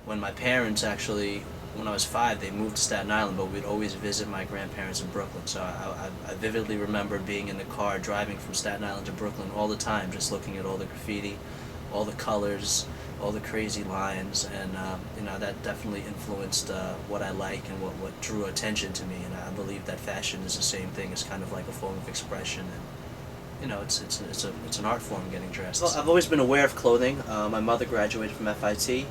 when my parents actually, when I was 5, they moved to Staten Island, but we'd always visit my grandparents in Brooklyn. So I vividly remember being in the car driving from Staten Island to Brooklyn all the time, just looking at all the graffiti, all the colors, all the crazy lines, and that definitely influenced what I like and what drew attention to me. And I believe that fashion is the same thing. It's kind of like a form of expression, and it's an art form, getting dressed. Well, I've always been aware of clothing. My mother graduated from FIT,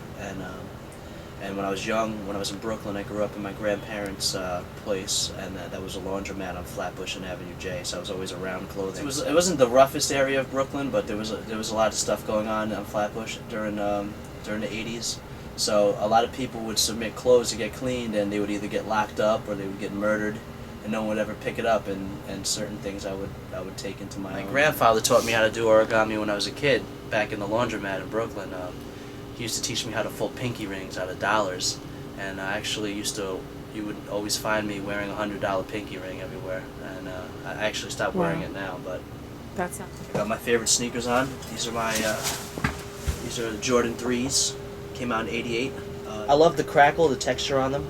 and when I was young, when I was in Brooklyn, I grew up in my grandparents' place, and that was a laundromat on Flatbush and Avenue J. So I was always around clothing. It wasn't the roughest area of Brooklyn, but there was a lot of stuff going on Flatbush during the '80s. So a lot of people would submit clothes to get cleaned, and they would either get locked up or they would get murdered, and no one would ever pick it up. And certain things I would take into my own. Grandfather taught me how to do origami when I was a kid, back in the laundromat in Brooklyn. He used to teach me how to fold pinky rings out of dollars, and I actually you would always find me wearing a $100 pinky ring everywhere, and I actually stopped wearing it now, but that's not. I got my favorite sneakers on. These are the Jordan 3s, came out in '88. I love the crackle, the texture on them.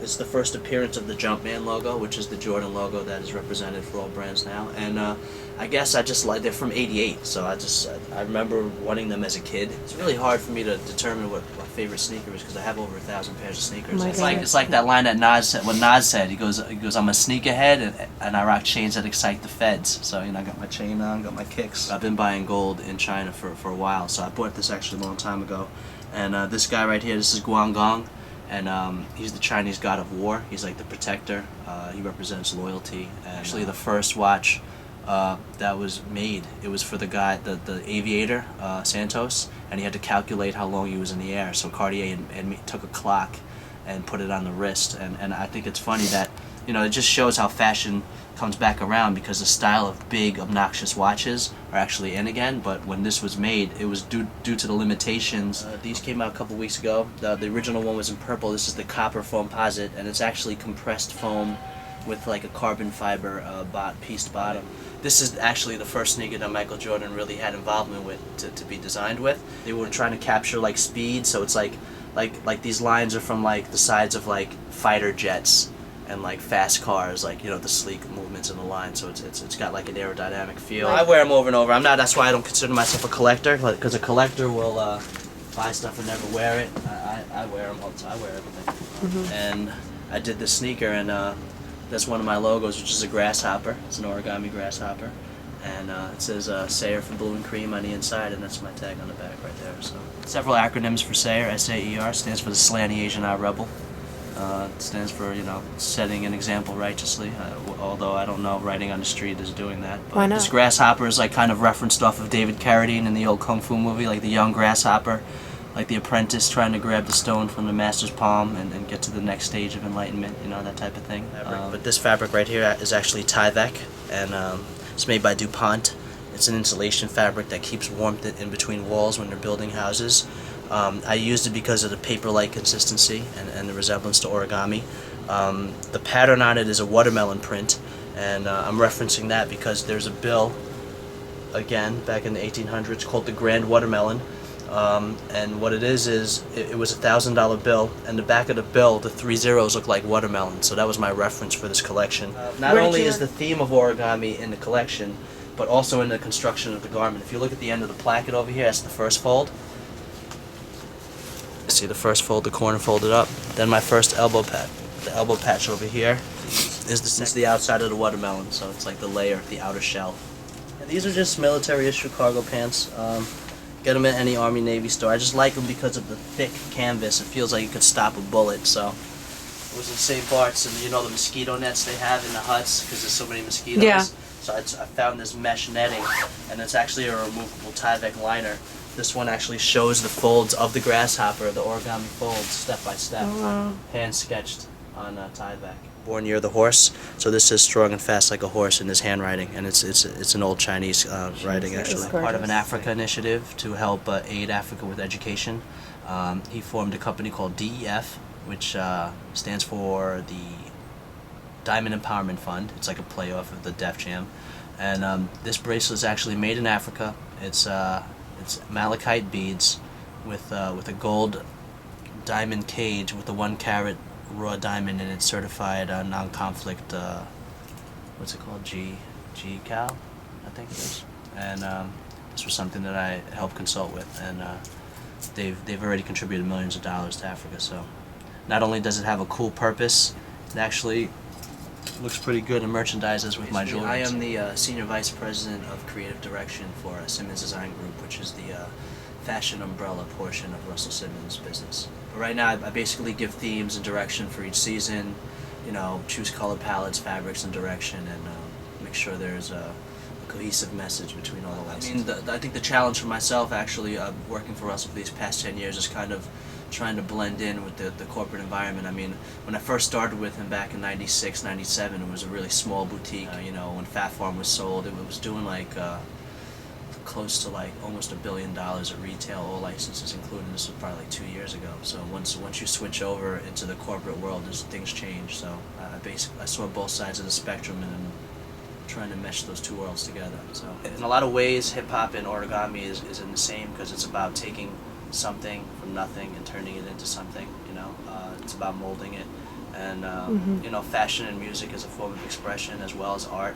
It's the first appearance of the Jumpman logo, which is the Jordan logo that is represented for all brands now, and I guess I just like, they're from '88, so I remember wanting them as a kid. It's really hard for me to determine what my favorite sneaker is because I have over 1,000 pairs of sneakers. It's like that line that Nas said. What Nas said, he goes, I'm a sneakerhead and I rock chains that excite the feds. So I got my chain on, got my kicks. I've been buying gold in China for a while, so I bought this actually a long time ago. And this guy right here, this is Guangdong, and he's the Chinese god of war. He's like the protector. He represents loyalty. And actually, the first watch that was made, it was for the guy, the aviator, Santos, and he had to calculate how long he was in the air. So Cartier took a clock and put it on the wrist. And I think it's funny that, it just shows how fashion comes back around, because the style of big, obnoxious watches are actually in again. But when this was made, it was due to the limitations. These came out a couple weeks ago. The original one was in purple. This is the copper foamposite, and it's actually compressed foam with like a carbon fiber pieced bottom. This is actually the first sneaker that Michael Jordan really had involvement with to be designed with. They were trying to capture like speed, so it's like these lines are from like the sides of like fighter jets and like fast cars, like the sleek movements in the line. So it's got like an aerodynamic feel. I wear them over and over. That's why I don't consider myself a collector, because a collector will buy stuff and never wear it. I wear them all the time. I wear everything. And I did this sneaker, and that's one of my logos, which is a grasshopper. It's an origami grasshopper, and it says Sayer for Blue and Cream on the inside, and that's my tag on the back right there. So several acronyms for Sayer. SAER stands for the Slanty Asian Eye Rebel. It stands for setting an example righteously. Although I don't know if writing on the street is doing that. But why not? This grasshopper is like kind of referenced off of David Carradine in the old kung fu movie, like the young grasshopper, like the apprentice trying to grab the stone from the master's palm and get to the next stage of enlightenment, that type of thing. But this fabric right here is actually Tyvek, and it's made by DuPont. It's an insulation fabric that keeps warmth in between walls when they're building houses. I used it because of the paper-like consistency and the resemblance to origami. The pattern on it is a watermelon print, and I'm referencing that because there's a bill, again, back in the 1800s, called the Grand Watermelon. And what it is it was a $1,000 bill, and the back of the bill, the 3 zeros look like watermelon. So that was my reference for this collection. Not only is the theme of origami in the collection, but also in the construction of the garment. If you look at the end of the placket over here, that's the first fold. See the first fold, the corner folded up. Then my first elbow patch. The elbow patch over here is the outside of the watermelon, so it's like the layer, the outer shell. And these are just military issue cargo pants. Get them at any Army Navy store. I just like them because of the thick canvas. It feels like you could stop a bullet. So it was in St. Bart's, and the mosquito nets they have in the huts because there's so many mosquitoes. Yeah. So I found this mesh netting, and it's actually a removable Tyvek liner. This one actually shows the folds of the grasshopper, the origami folds, step by step, hand sketched on Tyvek. Born near the horse, so this is strong and fast like a horse in his handwriting, and it's an old Chinese writing actually. Part of an Africa initiative to help aid Africa with education. He formed a company called DEF, which stands for the Diamond Empowerment Fund. It's like a playoff of the Def Jam, and this bracelet is actually made in Africa. It's malachite beads with a gold diamond cage with a 1-carat raw diamond, and it's certified non-conflict. What's it called? Cal, I think it is. And this was something that I helped consult with, and they've already contributed millions of dollars to Africa. So not only does it have a cool purpose, it actually looks pretty good and merchandises with my jewelry. I am the Senior Vice President of Creative Direction for Simmons Design Group, which is the fashion umbrella portion of Russell Simmons' business. But right now, I basically give themes and direction for each season, you know, choose color palettes, fabrics, and direction, and make sure there's a cohesive message between all the licenses. I mean, I think the challenge for myself, actually, working for Russell for these past 10 years, is kind of trying to blend in with the corporate environment. I mean, when I first started with him back in '96, '97, it was a really small boutique. You know, when Fat Farm was sold, it was doing like close to like almost $1 billion at retail, all licenses included. This was probably like 2 years ago. So once you switch over into the corporate world, things change. So I saw both sides of the spectrum, and I'm trying to mesh those two worlds together. So in a lot of ways, hip hop and origami is in the same, because it's about taking something from nothing and turning it into something. You know, it's about molding it, and you know, fashion and music is a form of expression as well as art.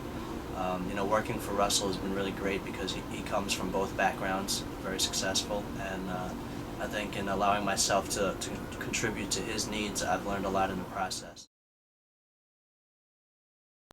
You know, working for Russell has been really great because he comes from both backgrounds, very successful, and I think in allowing myself to contribute to his needs, I've learned a lot in the process.